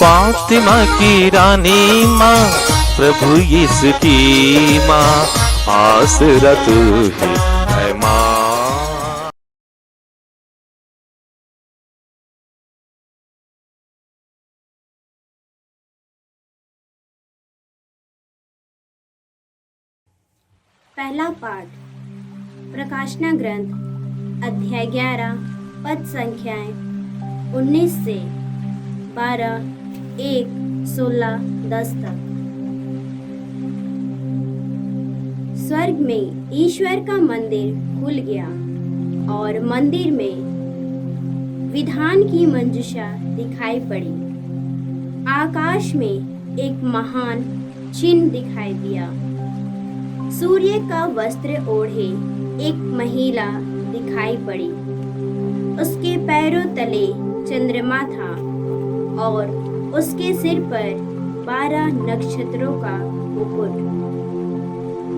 फातिमा की रानी माँ, प्रभु यीशु की माँ, आसरा तू ही है माँ। पहला पाठ प्रकाशना ग्रंथ अध्याय 11 पद संख्याएं 19 से 12, 1, 16, 10 तक। स्वर्ग में ईश्वर का मंदिर खुल गया और मंदिर में विधान की मंजूषा दिखाई पड़ी। आकाश में एक महान चिन्ह दिखाई दिया। सूर्य का वस्त्र ओढ़े एक महिला दिखाई पड़ी। उसके पैरों तले चंद्रमा था और उसके सिर पर 12 नक्षत्रों का मुकुट।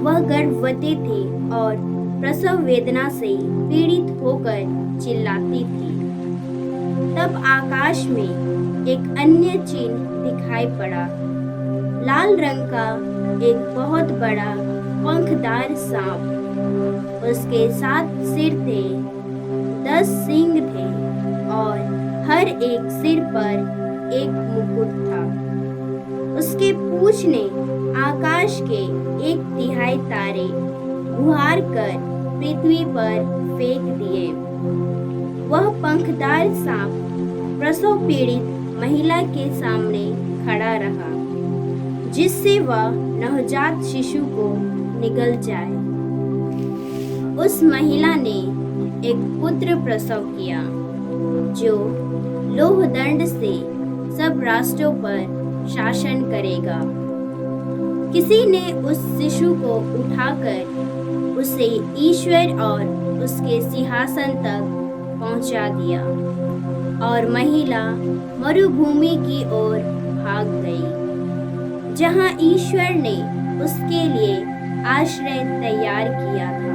वह गर्भवती थी और प्रसव वेदना से पीड़ित होकर चिल्लाती थी। तब आकाश में एक अन्य चिन्ह दिखाई पड़ा। लाल रंग का एक बहुत बड़ा पंखदार सांप। उसके 7 सिर थे, 10 सींग थे और हर एक सिर पर एक मुकुट था। उसके पूंछ ने आकाश के 1/3 तारे उहाड़ कर पृथ्वी पर फेंक दिए। वह पंखदार सांप प्रसव पीड़ित महिला के सामने खड़ा रहा, जिससे वह नवजात शिशु को निगल जाए। उस महिला ने एक पुत्र प्रसव किया, जो लोह दंड से सब राष्ट्रों पर शासन करेगा। किसी ने उस शिशु को उठाकर उसे ईश्वर और उसके सिंहासन तक पहुंचा दिया और महिला मरुभूमि की ओर भाग गई, जहां ईश्वर ने उसके लिए आश्रय तैयार किया था।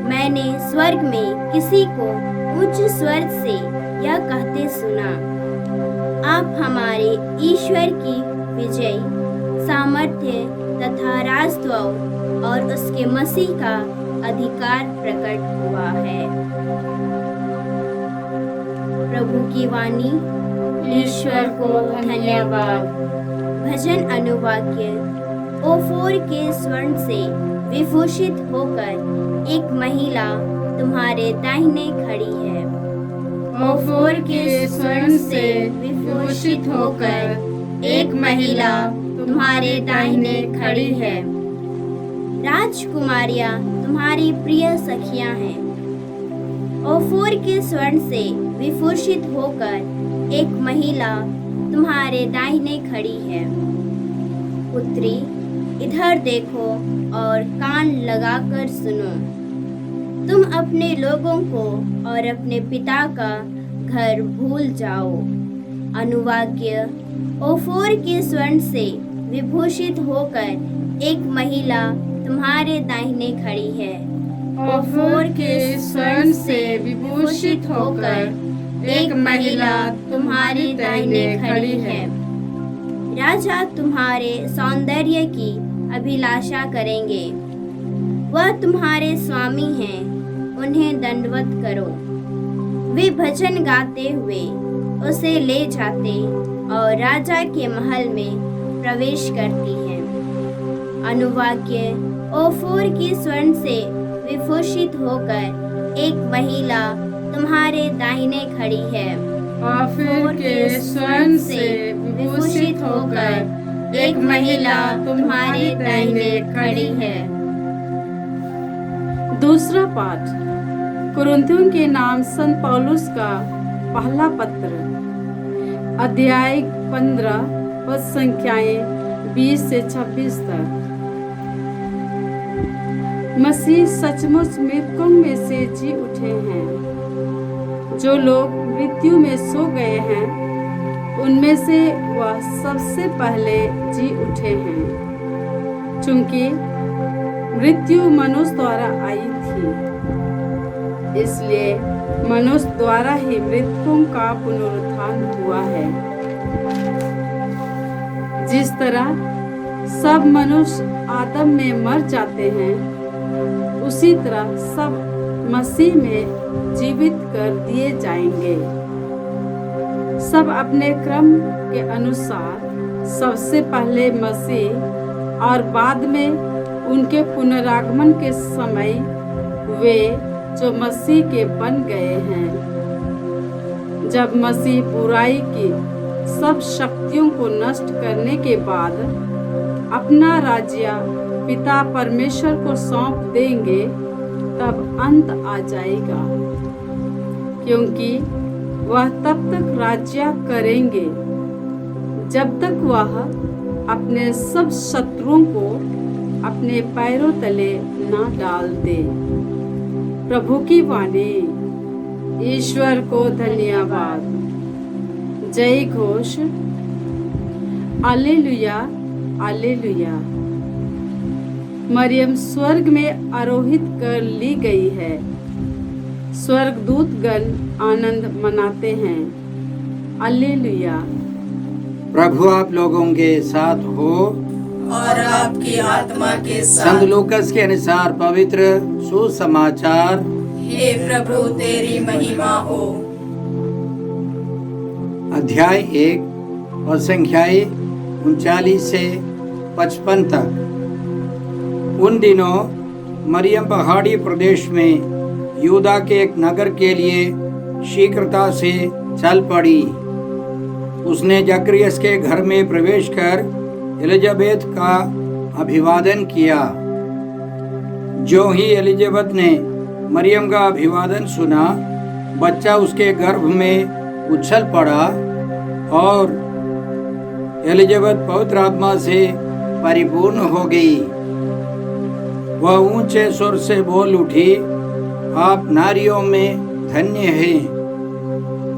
मैंने स्वर्ग में किसी को उच्च स्वर से यह कहते सुना, आप हमारे ईश्वर की विजय, सामर्थ्य तथा राजत्व और उसके मसीह का अधिकार प्रकट हुआ है। प्रभु की वाणी। ईश्वर को धन्यवाद। भजन अनुवाक्य। ओफोर के स्वर्ण से विभूषित होकर एक महिला तुम्हारे दाहिने खड़ी है। ओफोर के स्वर्ण से विभूषित होकर एक महिला तुम्हारे दाहिने खड़ी है। राजकुमारियां तुम्हारी प्रिय सखियां हैं। ओफोर के स्वर्ण से विभूषित होकर एक महिला तुम्हारे दाहिने खड़ी है। पुत्री, इधर देखो और कान लगाकर सुनो। तुम अपने लोगों को और अपने पिता का घर भूल जाओ। अनुवाक्य। ओफोर के स्वर्ण से विभूषित होकर एक महिला तुम्हारे दाहिने खड़ी है। ओफोर के स्वर्ण से विभूषित होकर एक महिला तुम्हारी दाहिने खड़ी है। राजा तुम्हारे सौंदर्य की अभिलाषा करेंगे। वह तुम्हारे स्वामी हैं, उन्हें दंडवत करो। वे भजन गाते हुए उसे ले जाते और राजा के महल में प्रवेश करती हैं। अनुवाक्य। ओफोर की स्वर्ण से विभूषित होकर एक महिला तुम्हारे दाहिने खड़ी है। ओफोर के स्वर्ण से विभूषित होकर एक महिला तुम्हारे दाहिने खड़ी है। दूसरा पाठ कुरिन्थियों के नाम संत पौलुस का पहला पत्र, अध्याय 15 पद संख्याएं 20 से 26 तक। मसीह सचमुच मृतकों में से जी उठे हैं। जो लोग मृत्यु में सो गए हैं, उनमें से वह सबसे पहले जी उठे हैं। चूंकि मृत्यु मनुष्य द्वारा आई थी, इसलिए मनुष्य द्वारा ही मृतकों का पुनरुत्थान हुआ है। जिस तरह सब मनुष्य आदम में मर जाते हैं, उसी तरह सब मसीह में जीवित कर दिए जाएंगे। सब अपने क्रम के अनुसार, सबसे पहले मसीह और बाद में उनके पुनरागमन के समय वे जो मसीह के बन गए हैं। जब मसीह बुराई की सब शक्तियों को नष्ट करने के बाद अपना राज्य पिता परमेश्वर को सौंप देंगे, तब अंत आ जाएगा, क्योंकि वह तब तक राज्य करेंगे जब तक वह अपने सब शत्रुओं को अपने पैरों तले ना डाल दे। प्रभु की वाणी। ईश्वर को धन्यवाद। जय घोष। Hallelujah, hallelujah. मरियम स्वर्ग में आरोहित कर ली गई है। स्वर्गदूतगण आनंद मनाते हैं। हालेलुया। प्रभु आप लोगों के साथ हो और आपकी आत्मा के संत साथ। लूकास के अनुसार पवित्र सुसमाचार। हे प्रभु तेरी महिमा हो। अध्याय 1 और संख्याएं 39 से 55 तक। उन दिनों मरियम पहाड़ी प्रदेश में यूदा के एक नगर के लिए शीघ्रता से चल पड़ी। उसने जकरियस के घर में प्रवेश कर एलिजाबेथ का अभिवादन किया। जो ही एलिजाबेथ ने मरियम का अभिवादन सुना, बच्चा उसके गर्भ में उछल पड़ा और एलिजाबेथ पवित्र आत्मा से परिपूर्ण हो गई। वह ऊंचे स्वर से बोल उठी, आप नारियों में धन्य हैं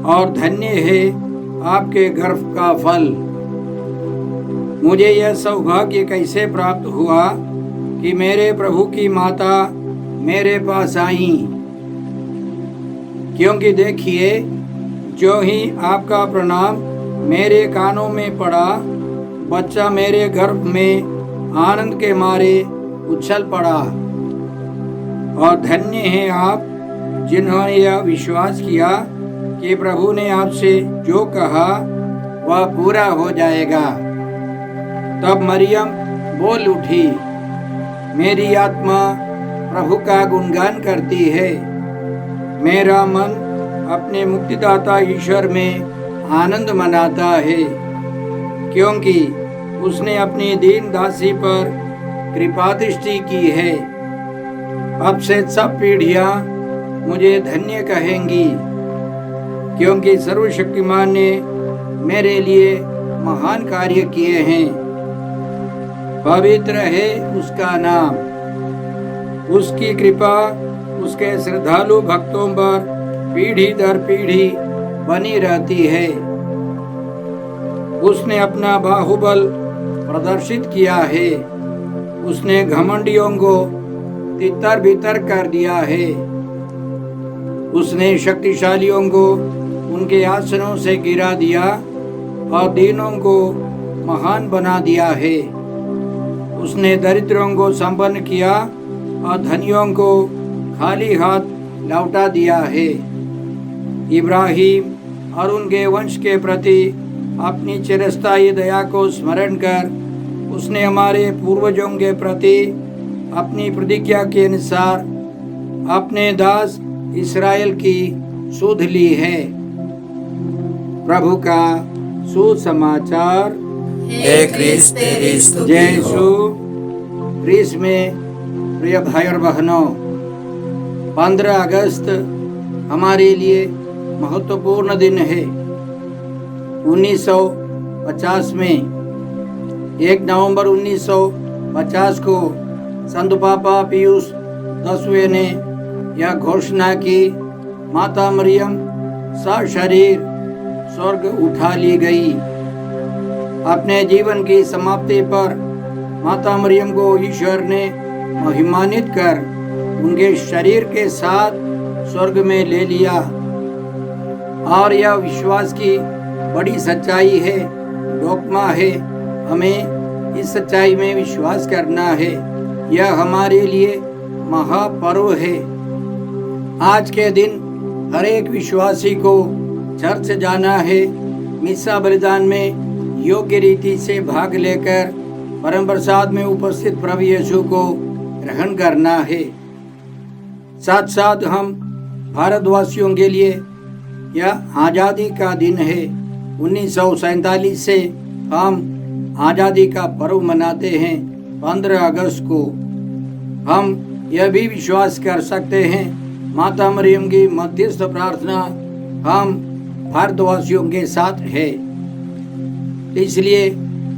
और धन्य है आपके गर्भ का फल। मुझे यह सौभाग्य कैसे प्राप्त हुआ कि मेरे प्रभु की माता मेरे पास आई, क्योंकि देखिए, जो ही आपका प्रणाम मेरे कानों में पड़ा, बच्चा मेरे गर्भ में आनंद के मारे उछल पड़ा। और धन्य हैं आप जिन्होंने यह विश्वास किया कि प्रभु ने आपसे जो कहा वह पूरा हो जाएगा। तब मरियम बोल उठी, मेरी आत्मा प्रभु का गुणगान करती है। मेरा मन अपने मुक्तिदाता ईश्वर में आनंद मनाता है, क्योंकि उसने अपनी दीन दासी पर कृपा दृष्टि की है। अब से सब पीढ़ियां मुझे धन्य कहेंगी, क्योंकि सर्वशक्तिमान ने मेरे लिए महान कार्य किए हैं। पवित्र है उसका नाम। उसकी कृपा उसके श्रद्धालु भक्तों पर पीढ़ी दर पीढ़ी बनी रहती है। उसने अपना बाहुबल प्रदर्शित किया है। उसने घमंडियों को तितर बितर कर दिया है। उसने शक्तिशालियों को उनके आसनों से गिरा दिया और दीनों को महान बना दिया है। उसने दरिद्रों को संपन्न किया और धनियों को खाली हाथ लौटा दिया है। इब्राहिम और उनके वंश के प्रति अपनी चिरस्थायी दया को स्मरण कर उसने हमारे पूर्वजों के प्रति अपनी प्रतिज्ञा के अनुसार अपने दास इस्राएल की सुध ली है। प्रभु का सुसमाचार। हे क्रिस्त तेरी स्तुति जय हो। यीशु क्रिस्त में प्रिय भाई और बहनों, 15 अगस्त हमारे लिए महत्वपूर्ण दिन है। 1950 में 1 नवंबर 1950 को संत पापा पियूस 10वें ने यह घोषणा की, माता मरियम सशरीर स्वर्ग उठा ली गई। अपने जीवन की समाप्ति पर माता मरियम को ईश्वर ने महिमान्वित कर उनके शरीर के साथ स्वर्ग में ले लिया। और यह विश्वास की बड़ी सच्चाई है, डोक्मा है हमें इस सच्चाई में विश्वास करना है। यह हमारे लिए महापर्व है। आज के दिन हर एक विश्वासी को चर्च जाना है, मिसा बलिदान में योग्य रीति से भाग लेकर परम प्रसाद में उपस्थित प्रभु यीशु को ग्रहण करना है। साथ साथ हम भारतवासियों के लिए यह आज़ादी का दिन है। 1947 से हम आज़ादी का पर्व मनाते हैं। 15 अगस्त को हम यह भी विश्वास कर सकते हैं माता मरियम की मध्यस्थ प्रार्थना हम भारतवासियों के साथ है। इसलिए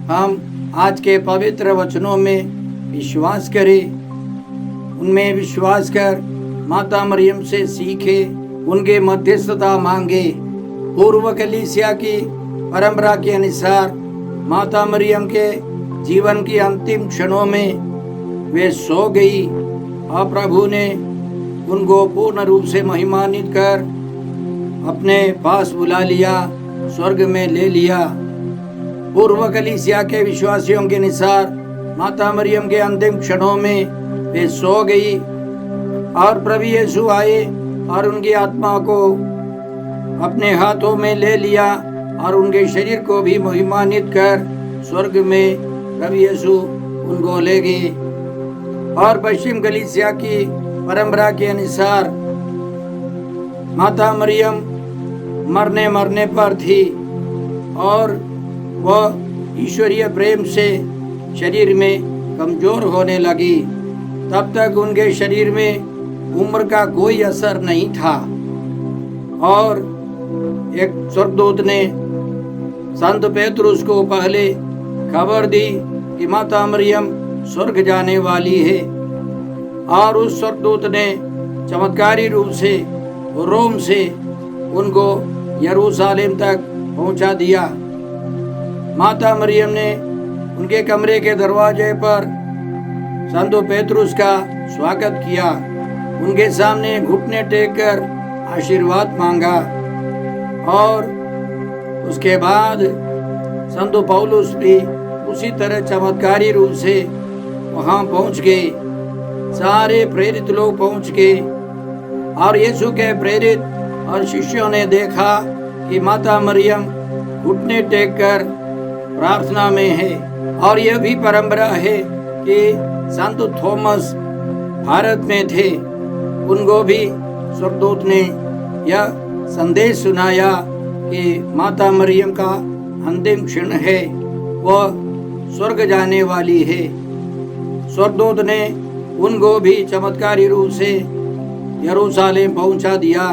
हम आज के पवित्र वचनों में विश्वास करें, उनमें विश्वास कर माता मरियम से सीखे, उनके मध्यस्थता मांगे। पूर्व कलीसिया की परंपरा के अनुसार माता मरियम के जीवन की अंतिम क्षणों में वे सो गई और प्रभु ने उनको पूर्ण रूप से महिमान्वित कर अपने पास बुला लिया, स्वर्ग में ले लिया। पूर्व कलीसिया के विश्वासियों के अनुसार माता मरियम के अंतिम क्षणों में वे सो गई और प्रभु यीशु आए और उनकी आत्मा को अपने हाथों में ले लिया और उनके शरीर को भी महिमान्वित कर स्वर्ग में प्रभु यीशु उनको ले गए। और पश्चिम कलीसिया की परंपरा के अनुसार माता मरियम मरने पर थी और वह ईश्वरीय प्रेम से शरीर में कमजोर होने लगी। तब तक उनके शरीर में उम्र का कोई असर नहीं था और एक स्वर्गदूत ने संत पेतरुस को पहले खबर दी कि माता मरियम स्वर्ग जाने वाली है और उस स्वर्गदूत ने चमत्कारी रूप से रोम से उनको यरूशलेम तक पहुंचा दिया। माता मरियम ने उनके कमरे के दरवाजे पर संत पेतरुस का स्वागत किया, उनके सामने घुटने टेककर आशीर्वाद मांगा और उसके बाद संत पौलुस भी उसी तरह चमत्कारी रूप से वहां पहुंच गए। सारे प्रेरित लोग पहुंच गए और यीशु के प्रेरित और शिष्यों ने देखा कि माता मरियम घुटने टेककर प्रार्थना में है। और यह भी परंपरा है कि संत थॉमस भारत में थे, उनको भी स्वर्गदूत ने यह संदेश सुनाया कि माता मरियम का अंतिम क्षण है, वह स्वर्ग जाने वाली है। स्वर्गदूत ने उनको भी चमत्कारी रूप से यरूशलेम पहुंचा दिया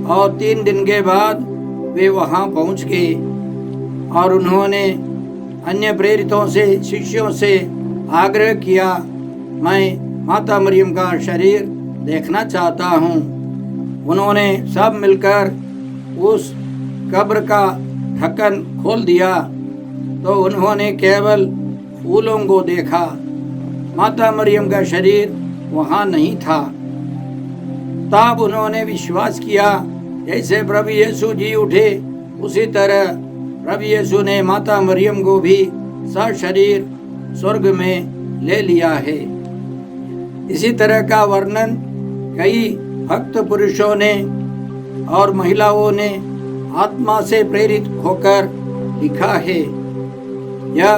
और 3 दिन के बाद वे वहां पहुंच गए और उन्होंने अन्य प्रेरितों से, शिष्यों से आग्रह किया, मैं माता मरियम का शरीर देखना चाहता हूँ। उन्होंने सब मिलकर उस कब्र का ढक्कन खोल दिया तो उन्होंने केवल फूलों को देखा, माता मरियम का शरीर वहाँ नहीं था। तब उन्होंने विश्वास किया जैसे प्रभु यीशु जी उठे उसी तरह प्रभु यीशु ने माता मरियम को भी सशरीर स्वर्ग में ले लिया है। इसी तरह का वर्णन कई भक्त पुरुषों ने और महिलाओं ने आत्मा से प्रेरित होकर लिखा है। यह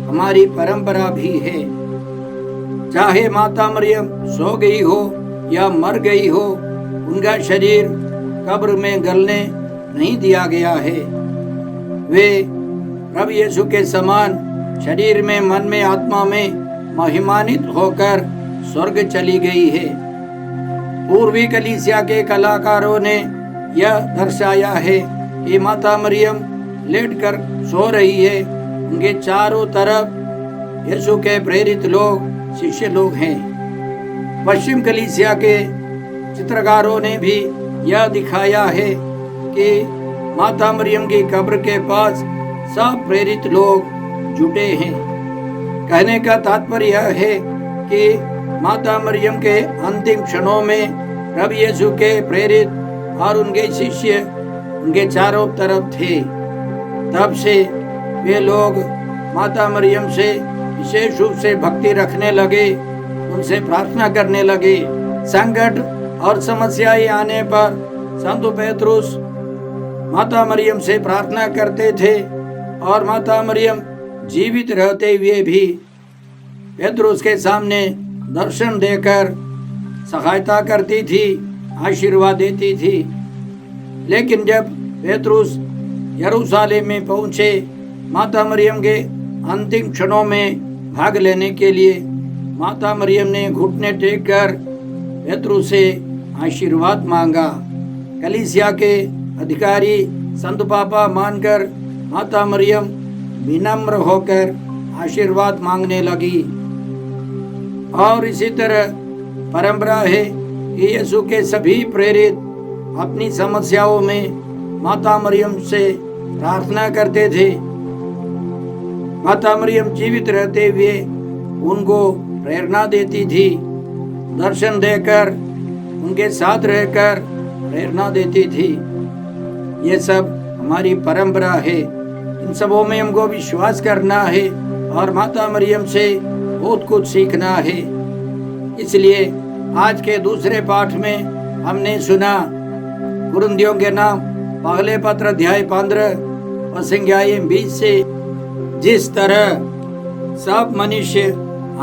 हमारी परंपरा भी है। चाहे माता मरियम सो गई हो या मर गई हो, उनका शरीर कब्र में गलने नहीं दिया गया है। वे प्रभु यीशु के समान शरीर में, मन में, आत्मा में महिमान्वित होकर स्वर्ग चली गई है। पूर्वी कलीसिया के कलाकारों ने यह दर्शाया है कि माता मरियम लेटकर सो रही है, उनके चारों तरफ यीशु के प्रेरित लोग, शिष्य लोग हैं। पश्चिम कलीसिया के चित्रकारों ने भी यह दिखाया है कि माता मरियम की कब्र के पास सब प्रेरित लोग जुटे हैं। कहने का तात्पर्य यह है कि माता मरियम के अंतिम क्षणों में प्रभु यीशु के प्रेरित और उनके शिष्य उनके चारों तरफ थे। तब से वे लोग माता मरियम से विशेष रूप से भक्ति रखने लगे, उनसे प्रार्थना करने लगे। संकट और समस्याएं आने पर संत पेत्रुस माता मरियम से प्रार्थना करते थे और माता मरियम जीवित रहते हुए भी पेत्रुस के सामने दर्शन देकर सहायता करती थी, आशीर्वाद देती थी। लेकिन जब पेत्रुस यरूशलेम में पहुंचे, माता मरियम के अंतिम क्षणों में भाग लेने के लिए माता मरियम ने घुटने टेक कर पेत्रुस से आशीर्वाद मांगा। कलीसिया के अधिकारी संत पापा मानकर माता मरियम विनम्र होकर आशीर्वाद मांगने लगी। और इसी तरह परंपरा है कि यीशु के सभी प्रेरित अपनी समस्याओं में माता मरियम से प्रार्थना करते थे। माता मरियम जीवित रहते हुए उनको प्रेरणा देती थी, दर्शन देकर उनके साथ रहकर प्रेरणा देती थी। ये सब हमारी परंपरा है, इन सबों में हमको विश्वास करना है और माता मरियम से बहुत कुछ सीखना है। इसलिए आज के दूसरे पाठ में हमने सुना कुरिन्थियों के नाम पहले पत्र अध्याय 15 और संज्ञाएं 20 से, जिस तरह सब मनुष्य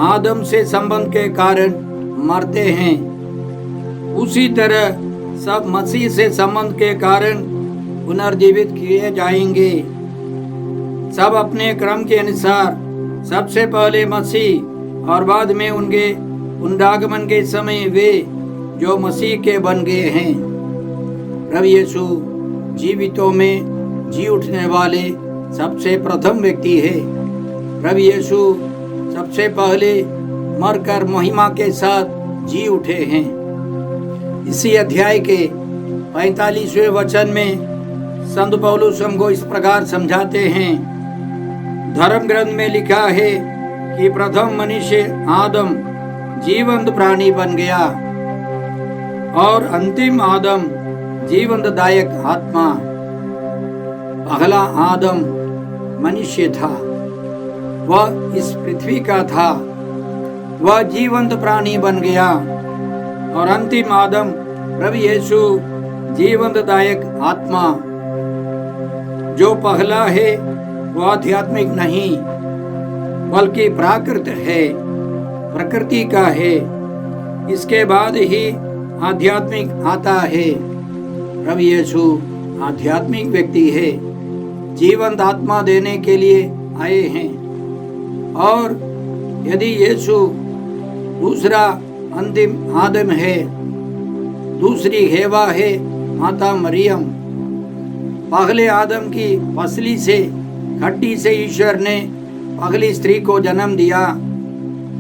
आदम से संबंध के कारण मरते हैं, उसी तरह सब मसीह से संबंध के कारण पुनर्जीवित किए जाएंगे। सब अपने क्रम के अनुसार, सबसे पहले मसीह और बाद में उनके पुनरागमन के समय वे जो मसीह के बन गए हैं। प्रभु यीशु जीवितों में जी उठने वाले सबसे प्रथम व्यक्ति है। प्रभु यीशु सबसे पहले मरकर महिमा के साथ जी उठे हैं। इसी अध्याय के 45वें वचन में संत पौलुस हमको इस प्रकार समझाते हैं। धर्म ग्रंथ में लिखा है कि प्रथम मनुष्य आदम जीवंत प्राणी बन गया और अंतिम आदम जीवनदायक आत्मा। पहला आदम मनुष्य था, वह इस पृथ्वी का था, वह जीवंत प्राणी बन गया और अंतिम आदम प्रभु यीशु जीवनदायक आत्मा। जो पहला है वह आध्यात्मिक नहीं बल्कि प्राकृत है, प्रकृति का है। इसके बाद ही आध्यात्मिक आता है। प्रभु यीशु आध्यात्मिक व्यक्ति है, जीवंत आत्मा देने के लिए आए हैं। और यदि यीशु दूसरा अंतिम आदम है, दूसरी हेवा है माता मरियम। पहले आदम की फसली से, खट्टी से ईश्वर ने पहली स्त्री को जन्म दिया,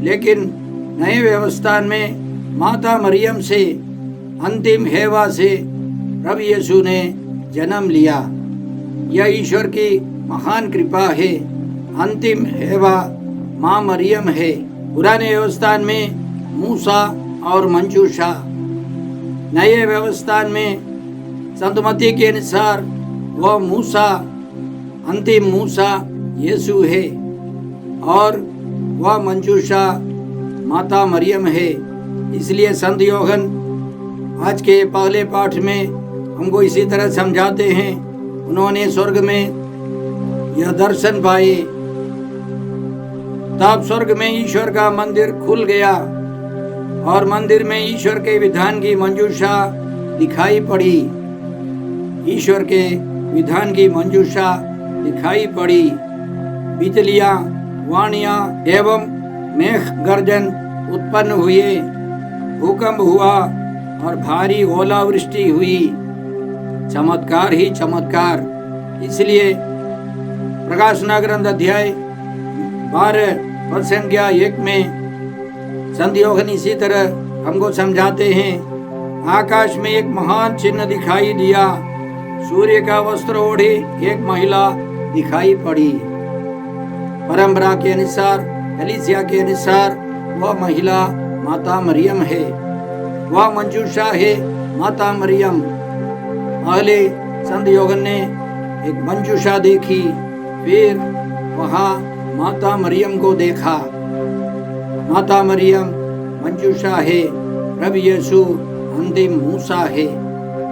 लेकिन नए व्यवस्था में माता मरियम से, अंतिम हेवा से प्रभु यीशु ने जन्म लिया। यह ईश्वर की महान कृपा है। अंतिम हेवा माँ मरियम है। पुराने व्यवस्था में मूसा और मंजूषा, नए व्यवस्था में संतमती के अनुसार वह मूसा, अंतिम मूसा यीशु है और वह मंजूषा माता मरियम है। इसलिए संत योहन आज के पहले पाठ में हमको इसी तरह समझाते हैं। उन्होंने स्वर्ग में यह दर्शन पाए, तब स्वर्ग में ईश्वर का मंदिर खुल गया और मंदिर में ईश्वर के विधान की मंजूषा दिखाई पड़ी। ईश्वर के विधान की मंजूषा दिखाई पड़ी। बिजलियां, वाणियां एवं मेघ गर्जन उत्पन्न हुए, भूकंप हुआ और भारी ओलावृष्टि हुई। चमत्कार ही चमत्कार। इसलिए प्रकाशना ग्रंथ अध्याय 12 और संज्ञा 1 में संत योहन इसी तरह हमको समझाते हैं। आकाश में एक महान चिन्ह दिखाई दिया, सूर्य का वस्त्र ओढ़े एक महिला दिखाई पड़ी। परंपरा के अनुसार, कलीसिया के अनुसार वह महिला माता मरियम है, वह मंजूषा है माता मरियम। पहले संत योहन ने एक मंजूषा देखी, फिर वहाँ माता मरियम को देखा। माता मरियम मंजूषा है, प्रभु यीशु अंतिम मूसा है।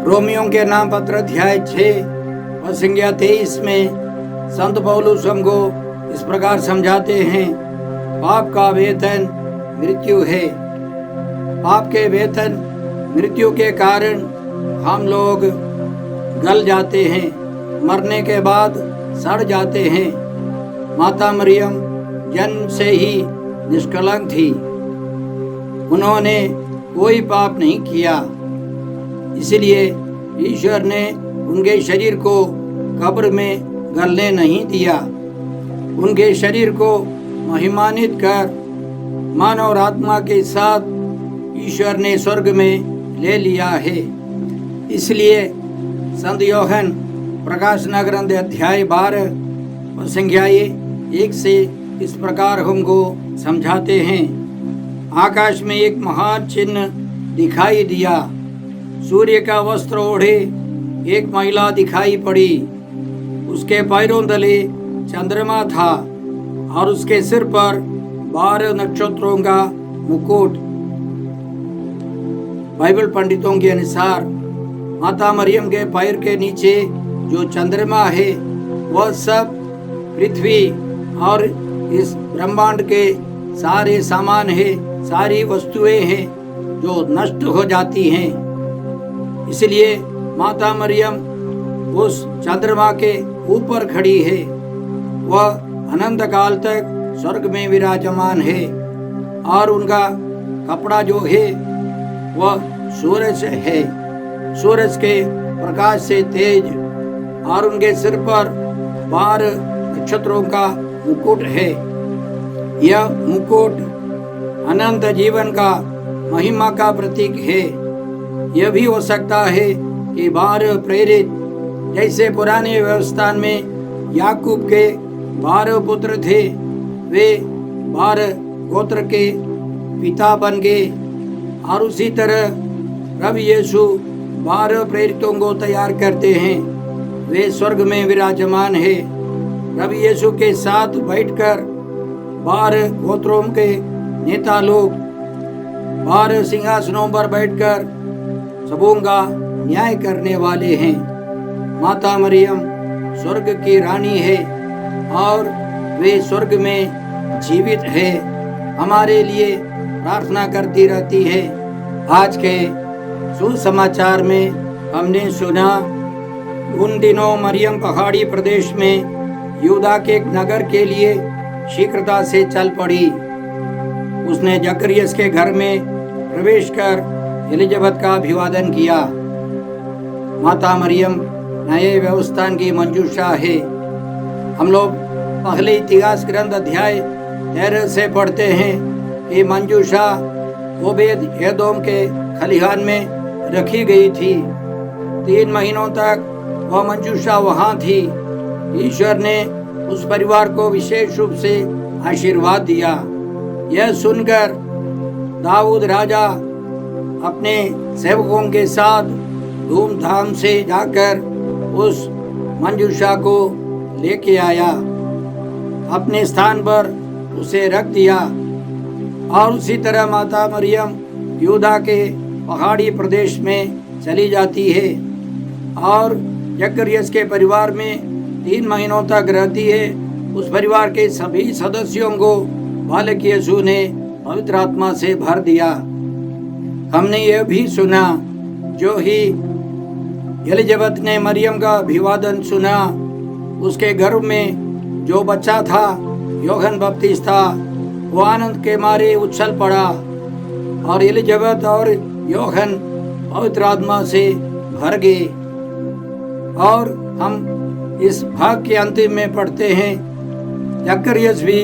रोमियो के नाम पत्र अध्याय 6 और संज्ञा 23 में संत पौलुस हमको इस प्रकार समझाते हैं, पाप का वेतन मृत्यु है। पाप के वेतन मृत्यु के कारण हम लोग गल जाते हैं, मरने के बाद सड़ जाते हैं। माता मरियम जन्म से ही निष्कलंक थी, उन्होंने कोई पाप नहीं किया, इसलिए ईश्वर ने उनके शरीर को कब्र में गलने नहीं दिया। उनके शरीर को महिमान्वित कर मन और आत्मा के साथ ईश्वर ने स्वर्ग में ले लिया है। इसलिए संत यूहन्ना प्रकाशन ग्रंथ अध्याय 12 और संज्ञा 1 से इस प्रकार हमको समझाते हैं। आकाश में एक महान चिन्ह दिखाई दिया। सूर्य का वस्त्र ओढ़े एक महिला दिखाई पड़ी। उसके पैरों तले चंद्रमा था और उसके सिर पर 12 नक्षत्रों का मुकुट। बाइबल पंडितों के अनुसार माता मरियम के पैर के नीचे जो चंद्रमा है वह सब पृथ्वी और इस ब्रह्मांड के सारे सामान है, सारी वस्तुएं हैं जो नष्ट हो जाती हैं। इसलिए माता मरियम उस चंद्रमा के ऊपर खड़ी है। वह अनंत काल तक स्वर्ग में विराजमान है और उनका कपड़ा जो है वह सूरज है। सूरज के प्रकाश से तेज और उनके सिर पर 12 नक्षत्रों का मुकुट है। यह मुकुट अनंत जीवन का महिमा का प्रतीक है। यह भी हो सकता है कि 12 प्रेरित जैसे पुराने व्यवस्था में याकूब के 12 पुत्र थे, वे 12 गोत्र के पिता बन गए और उसी तरह प्रभु यीशु 12 प्रेरितों को तैयार करते हैं। वे स्वर्ग में विराजमान है। प्रभु यीशु के साथ बैठकर 12 गोत्रों के नेता लोग 12 सिंहासनों पर बैठकर सबों का न्याय करने वाले हैं। माता मरियम स्वर्ग की रानी है और वे स्वर्ग में जीवित है, हमारे लिए प्रार्थना करती रहती है। आज के सुसमाचार में हमने सुना, उन दिनों मरियम पहाड़ी प्रदेश में यूदा के एक नगर के लिए शीघ्रता से चल पड़ी। उसने जकरियस के घर में प्रवेश कर एलिजाबेथ का अभिवादन किया। माता मरियम नए व्यवस्थान की मंजूषा है। हम लोग पहले इतिहास ग्रंथ अध्याय 13 से पढ़ते हैं कि मंजूषा ओबेद एदोम के खलिहान में रखी गई थी। 3 महीनों तक वह मंजूषा वहाँ थी। ईश्वर ने उस परिवार को विशेष रूप से आशीर्वाद दिया। यह सुनकर दाऊद राजा अपने सेवकों के साथ धूमधाम से जाकर उस मंजूषा को लेके आया, अपने स्थान पर उसे रख दिया। और उसी तरह माता मरियम यूदा के पहाड़ी प्रदेश में चली जाती है और जकरियस के परिवार में 3 महीनों तक रहती है। उस परिवार के सभी सदस्यों को बालक यीशु ने पवित्र आत्मा से भर दिया। हमने यह भी सुना, जो ही एलिजाबेथ ने मरियम का अभिवादन सुना, उसके गर्भ में जो बच्चा था यूहन्ना बपतिस्ता, वो आनंद के मारे उछल पड़ा और एलिजाबेथ और यूहन्ना पवित्र आत्मा से भर गए। और हम इस भाग के अंतिम में पढ़ते हैं, जकरियस भी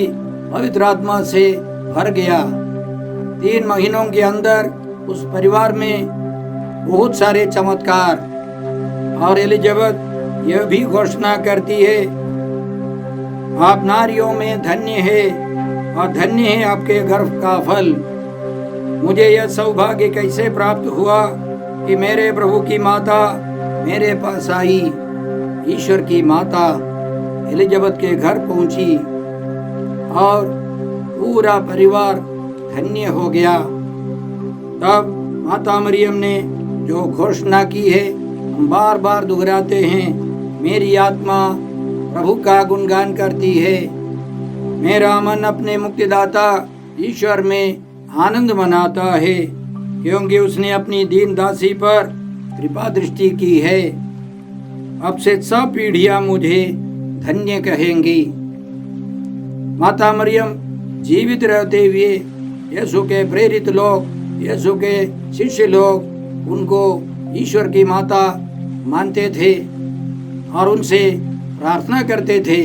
पवित्र आत्मा से भर गया। 3 महीनों के अंदर उस परिवार में बहुत सारे चमत्कार। और एलिजाबेथ यह भी घोषणा करती है, आप नारियों में धन्य है और धन्य है आपके गर्भ का फल। मुझे यह सौभाग्य कैसे प्राप्त हुआ कि मेरे प्रभु की माता मेरे पास आई। ईश्वर की माता एलिजाबेथ के घर पहुंची और पूरा परिवार धन्य हो गया। तब माता मरियम ने जो घोषणा की है हम बार बार दोहराते हैं, मेरी आत्मा प्रभु का गुणगान करती है, मेरा मन अपने मुक्तिदाता ईश्वर में आनंद मनाता है, क्योंकि उसने अपनी दीन दासी पर कृपा दृष्टि की है। अब से सब पीढ़ियां मुझे धन्य कहेंगी। माता मरियम जीवित रहते हुए यीशु के प्रेरित लोग, यीशु के शिष्य लोग उनको ईश्वर की माता मानते थे और उनसे प्रार्थना करते थे।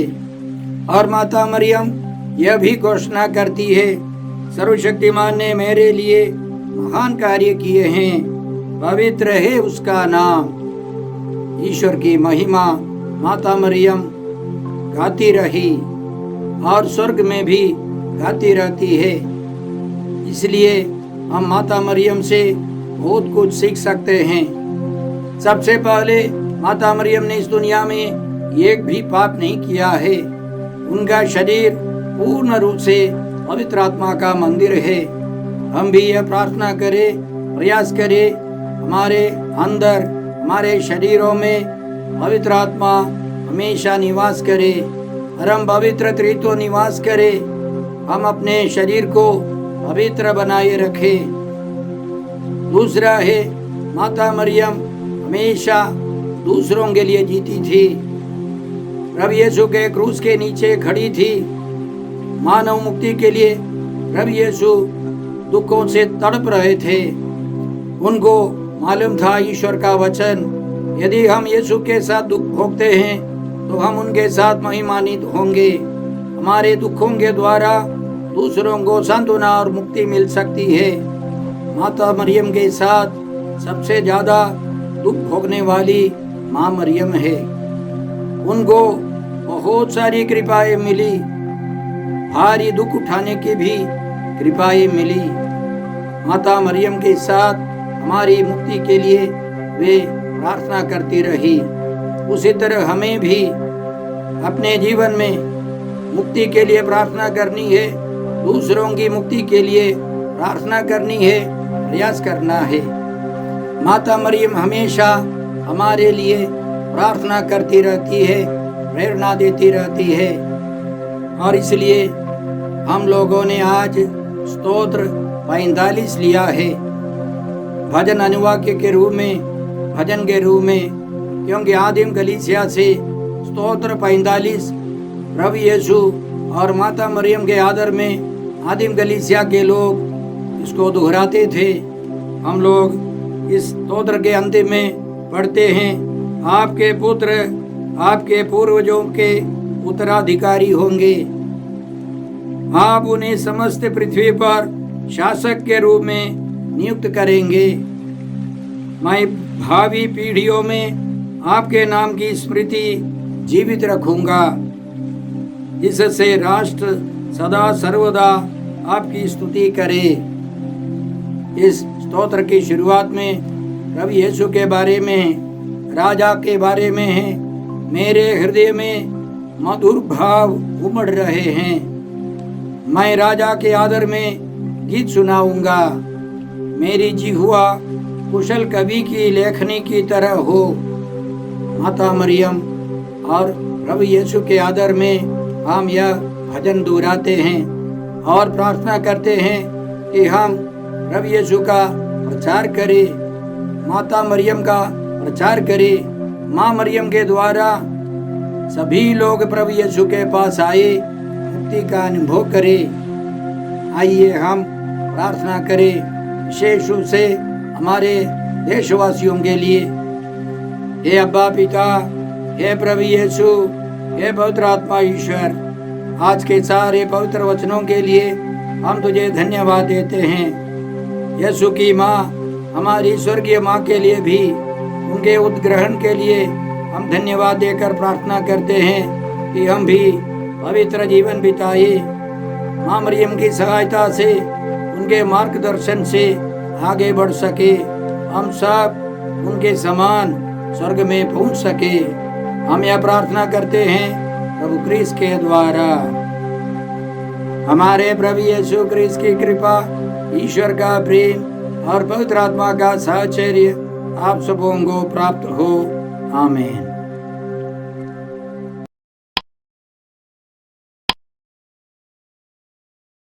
और माता मरियम यह भी घोषणा करती है, सर्वशक्तिमान ने मेरे लिए महान कार्य किए हैं, पवित्र है उसका नाम। ईश्वर की महिमा माता मरियम गाती रही और स्वर्ग में भी गाती रहती है। इसलिए हम माता मरियम से बहुत कुछ सीख सकते हैं। सबसे पहले माता मरियम ने इस दुनिया में एक भी पाप नहीं किया है। उनका शरीर पूर्ण रूप से पवित्र आत्मा का मंदिर है। हम भी यह प्रार्थना करें, प्रयास करें, हमारे अंदर, हमारे शरीरों में पवित्र आत्मा हमेशा निवास करे और हम पवित्र त्रित्व निवास करें। हम अपने शरीर को पवित्र बनाए रखें। दूसरा है, माता मरियम हमेशा दूसरों के लिए जीती थी। प्रभु यीशु के क्रूस के नीचे खड़ी थी। मानव मुक्ति के लिए प्रभु यीशु दुखों से तड़प रहे थे। उनको मालूम था ईश्वर का वचन, यदि हम यीशु के साथ दुख भोगते हैं तो हम उनके साथ महिमान्वित होंगे। हमारे दुखों के द्वारा दूसरों को सांत्वना और मुक्ति मिल सकती है। माता मरियम के साथ सबसे ज्यादा दुख भोगने वाली माँ मरियम है। उनको बहुत सारी कृपाएं मिली, भारी दुख उठाने की भी कृपाएं मिली। माता मरियम के साथ हमारी मुक्ति के लिए वे प्रार्थना करती रही। उसी तरह हमें भी अपने जीवन में मुक्ति के लिए प्रार्थना करनी है, दूसरों की मुक्ति के लिए प्रार्थना करनी है, प्रयास करना है। माता मरियम हमेशा हमारे लिए प्रार्थना करती रहती है, प्रेरणा देती रहती है। और इसलिए हम लोगों ने आज स्तोत्र 45 लिया है, भजन अनुवाक्य के रूप में, भजन के रूप में, क्योंकि आदिम कलीसिया से स्तोत्र 45 प्रभु यीशु और माता मरियम के आदर में आदिम कलीसिया के लोग इसको दोहराते थे। हम लोग इस स्तोत्र के अंतिम में पढ़ते हैं, आपके पुत्र आपके पूर्वजों के उत्तराधिकारी होंगे, आप उन्हें समस्त पृथ्वी पर शासक के रूप में नियुक्त करेंगे। मैं भावी पीढ़ियों में आपके नाम की स्मृति जीवित रखूंगा, इससे राष्ट्र सदा सर्वदा आपकी स्तुति करे। इस स्तोत्र की शुरुआत में प्रभु यीशु के बारे में, राजा के बारे में है। मेरे हृदय में मधुर भाव उमड़ रहे हैं, मैं राजा के आदर में गीत सुनाऊंगा। मेरी जिह्वा कुशल कवि की लेखनी की तरह हो। माता मरियम और प्रभु यीशु के आदर में हम यह भजन दोहराते हैं और प्रार्थना करते हैं कि हम प्रभु यीशु का प्रचार करें, माता मरियम का प्रचार करें। माँ मरियम के द्वारा सभी लोग प्रभु यीशु के पास आए, मुक्ति का अनुभव करें। आइए हम प्रार्थना करें, विशेष रूप से हमारे देशवासियों के लिए। हे अब्बा पिता, हे प्रभु यीशु, हे पवित्र आत्मा ईश्वर, आज के सारे पवित्र वचनों के लिए हम तुझे धन्यवाद देते हैं। यीशु की माँ, हमारी स्वर्गीय माँ के लिए भी, उनके उद्ग्रहण के लिए हम धन्यवाद देकर प्रार्थना करते हैं कि हम भी पवित्र जीवन बिताए। माँ मरियम की सहायता से, उनके मार्गदर्शन से आगे बढ़ सके, हम सब उनके समान स्वर्ग में पहुंच सके। हम यह प्रार्थना करते हैं प्रभु क्रिस्त के द्वारा। हमारे प्रभु यीशु क्रिस्त की कृपा, ईश्वर का प्रेम और पवित्र आत्मा का साहचर्य आप सबों को प्राप्त हो। आमीन।